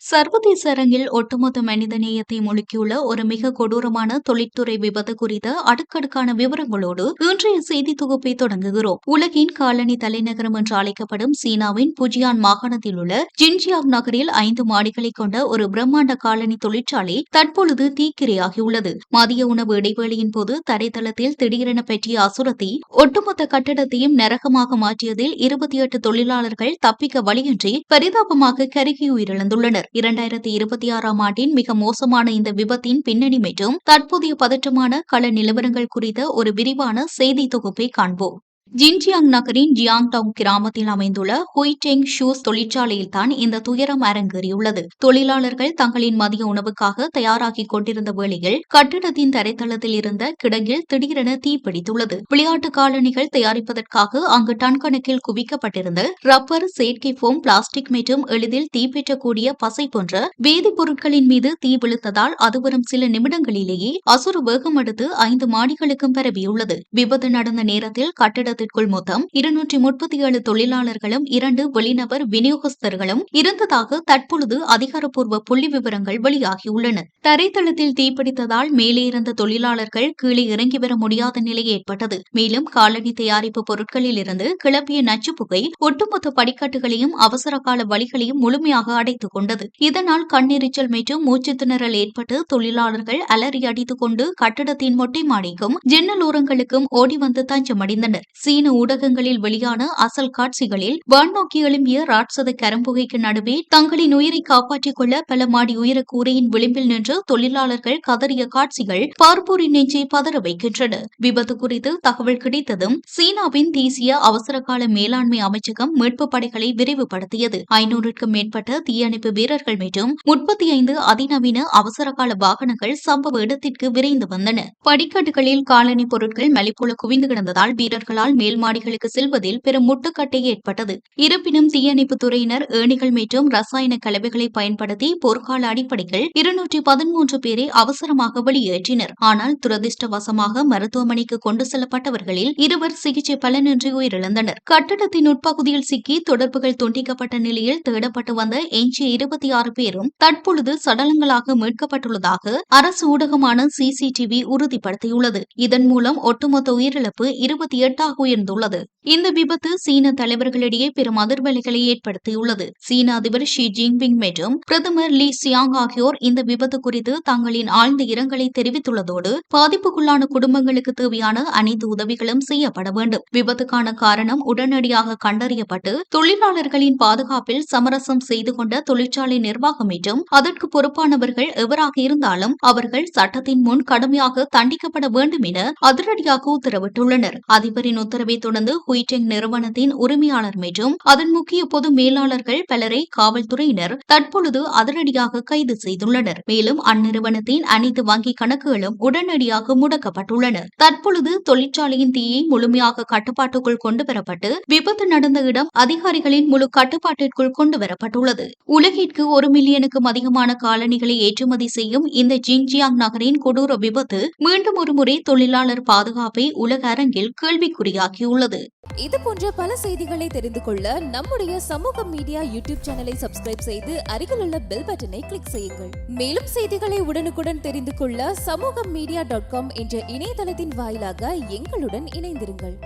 சர்வதேச அரங்கில் ஒட்டுமொத்த மனிதநேயத்தை முழுக்கியுள்ள ஒரு மிக கொடூரமான தொழிற்துறை விபத்து குறித்த அடுக்கடுக்கான விவரங்களோடு இன்றைய செய்தி தொகுப்பை தொடங்குகிறோம். உலகின் காலனி தலைநகரம் என்று அழைக்கப்படும் சீனாவின் புஜியான் மாகாணத்தில் உள்ள ஜின்ஜியாங் நகரில் 5 மாடிகளை கொண்ட ஒரு பிரம்மாண்ட காலனி தொழிற்சாலை தற்பொழுது தீக்கிரையாகியுள்ளது. மதிய உணவு இடைவேளையின் போது தரைத்தளத்தில் திடீரென பற்றிய அசுரத்தை ஒட்டுமொத்த கட்டடத்தையும் நரகமாக மாற்றியதில் 28 தொழிலாளர்கள் தப்பிக்க வழியின்றி பரிதாபமாக கருகி உயிரிழந்துள்ளனர். 2026ஆம் ஆண்டின் மிக மோசமான இந்த விபத்தின் பின்னணி மற்றும் தற்போதைய பதற்றமான கள நிலவரங்கள் குறித்த ஒரு விரிவான செய்தி தொகுப்பை காண்போம். ஜின்ஜியாங் நகரின் ஜியாங்டவுங் கிராமத்தில் அமைந்துள்ள ஹுய்டெங் ஷூஸ் தொழிற்சாலையில்தான் இந்த துயரம் அரங்கேறியுள்ளது. தொழிலாளர்கள் தங்களின் மதிய உணவுக்காக தயாராகிக் கொண்டிருந்த வேளையில் கட்டிடத்தின் தரைத்தளத்தில் இருந்த கிடங்கில் திடீரென தீப்பிடித்துள்ளது. விளையாட்டு காலணிகள் தயாரிப்பதற்காக அங்கு டன் கணக்கில் குவிக்கப்பட்டிருந்த ரப்பர், செயற்கை போம், பிளாஸ்டிக் மற்றும் எளிதில் தீப்பற்றக்கூடிய பசை போன்ற வேதிப்பொருட்களின் மீது தீ விழுத்ததால் அது வரும் சில நிமிடங்களிலேயே அசுர வேகம் எடுத்து 5 மாடிகளுக்கும் பரவியுள்ளது. விபத்து நடந்த நேரத்தில் கட்டிடத்தில் மொத்தம் 237 தொழிலாளர்களும் 2 வெளிநபர் விநியோகஸ்தர்களும் இருந்ததாக தற்பொழுது அதிகாரப்பூர்வ புள்ளி விவரங்கள் வெளியாகியுள்ளன. தரைத்தளத்தில் தீப்பிடித்ததால் மேலே இருந்த தொழிலாளர்கள் கீழே இறங்கி வர முடியாத நிலை ஏற்பட்டது. மேலும் காலனி தயாரிப்பு பொருட்களில் இருந்து கிளப்பிய நச்சுப்புகை ஒட்டுமொத்த படிக்கட்டுகளையும் அவசர கால வழிகளையும் முழுமையாக அடைத்துக் கொண்டது. இதனால் கண்ணெரிச்சல் மற்றும் மூச்சு திணறல் ஏற்பட்டு தொழிலாளர்கள் அலறி அடித்துக் கொண்டு கட்டிடத்தின் மொட்டை மாடிக்கும் ஜன்னல் ஓரங்களுக்கும் ஓடி வந்து தஞ்சமடைந்தனர். சீன ஊடகங்களில் வெளியான அசல் காட்சிகளில் வான்நோக்கி எழும்பிய ராட்சத கரும்புகைக்கு நடுவே தங்களின் உயிரை காப்பாற்றிக் கொள்ள பல மாடி உயர கூரையின் விளிம்பில் நின்று தொழிலாளர்கள் கதறிய காட்சிகள் பார்ப்போரின் நெஞ்சை பதற வைக்கின்றன. விபத்து குறித்து தகவல் கிடைத்ததும் சீனாவின் தேசிய அவசரகால மேலாண்மை அமைச்சகம் மீட்பு படைகளை விரைவுபடுத்தியது. 500க்கும் மேற்பட்ட தீயணைப்பு வீரர்கள் மற்றும் 35 அதிநவீன அவசரகால வாகனங்கள் சம்பவ இடத்திற்கு விரைந்து வந்தன. படிக்கட்டுகளில் காலனி பொருட்கள் மலைபோல குவிந்து கிடந்ததால் வீரர்களால் மேல் மாடிகளுக்கு செல்வதில் பெரும் முட்டுக்கட்டை ஏற்பட்டது. இருப்பினும் தீயணைப்பு துறையினர் ஏணிகள் மற்றும் ரசாயன கலவைகளை பயன்படுத்தி போர்க்கால அடிப்படையில் 213 பேரை அவசரமாக வெளியேற்றினர். ஆனால் துரதிருஷ்டவசமாக மருத்துவமனைக்கு கொண்டு செல்லப்பட்டவர்களில் 2 சிகிச்சை பலனின்றி உயிரிழந்தனர். கட்டடத்தின் உட்பகுதியில் சிக்கி தொடர்புகள் துண்டிக்கப்பட்ட நிலையில் தேடப்பட்டு வந்த எஞ்சிய 26 பேரும் தற்பொழுது சடலங்களாக மீட்கப்பட்டுள்ளதாக அரசு ஊடகமான CCTV உறுதிப்படுத்தியுள்ளது. இதன் மூலம் ஒட்டுமொத்த உயிரிழப்பு 28 உயர்ந்துள்ளது. இந்த விபத்து சீன தலைவர்களிடையே பெரும் அதிர்வலைகளை ஏற்படுத்தியுள்ளது. சீன அதிபர் ஷி ஜின்பிங் மற்றும் பிரதமர் லீ சியாங் ஆகியோர் இந்த விபத்து குறித்து தங்களின் ஆழ்ந்த இரங்கலை தெரிவித்துள்ளதோடு பாதிப்புக்குள்ளான குடும்பங்களுக்கு தேவையான அனைத்து உதவிகளும் செய்யப்பட வேண்டும். விபத்துக்கான காரணம் உடனடியாக கண்டறியப்பட்டு தொழிலாளர்களின் பாதுகாப்பில் சமரசம் செய்து கொண்ட தொழிற்சாலை நிர்வாகம் மற்றும் அதற்கு பொறுப்பானவர்கள் எவராக இருந்தாலும் அவர்கள் சட்டத்தின் முன் கடுமையாக தண்டிக்கப்பட வேண்டும் என அதிரடியாக உத்தரவிட்டுள்ளனர். அதிபரின் உத்தரவை தொடர்ந்து ஹுய்டெங் நிறுவனத்தின் உரிமையாளர் மற்றும் அதன் முக்கிய பொது மேலாளர்கள் பலரை காவல்துறையினர் தற்பொழுது அதிரடியாக கைது செய்துள்ளனர். மேலும் அந்நிறுவனத்தின் அனைத்து வங்கி கணக்குகளும் உடனடியாக முடக்கப்பட்டுள்ளன. தற்பொழுது தொழிற்சாலையின் தீயை முழுமையாக கட்டுப்பாட்டுக்குள் கொண்டுவரப்பட்டு விபத்து நடந்த இடம் அதிகாரிகளின் முழு கட்டுப்பாட்டிற்குள் கொண்டுவரப்பட்டுள்ளது. உலகிற்கு 1 மில்லியனுக்கும் அதிகமான காலணிகளை ஏற்றுமதி செய்யும் இந்த ஜின்ஜியாங் நகரின் கொடூர விபத்து மீண்டும் ஒருமுறை தொழிலாளர் பாதுகாப்பை உலக அரங்கில் கேள்விக்குறியாகியுள்ளது. இது போன்ற பல செய்திகளை தெரிந்து கொள்ள நம்முடைய சமூக மீடியா யூடியூப் சேனலை சப்ஸ்கிரைப் செய்து அருகிலுள்ள பெல் பட்டனை கிளிக் செய்யுங்கள். மேலும் செய்திகளை உடனுக்குடன் தெரிந்து கொள்ள சமூகமீடியா.com என்ற இணையதளத்தின் வாயிலாக எங்களுடன் இணைந்திருங்கள்.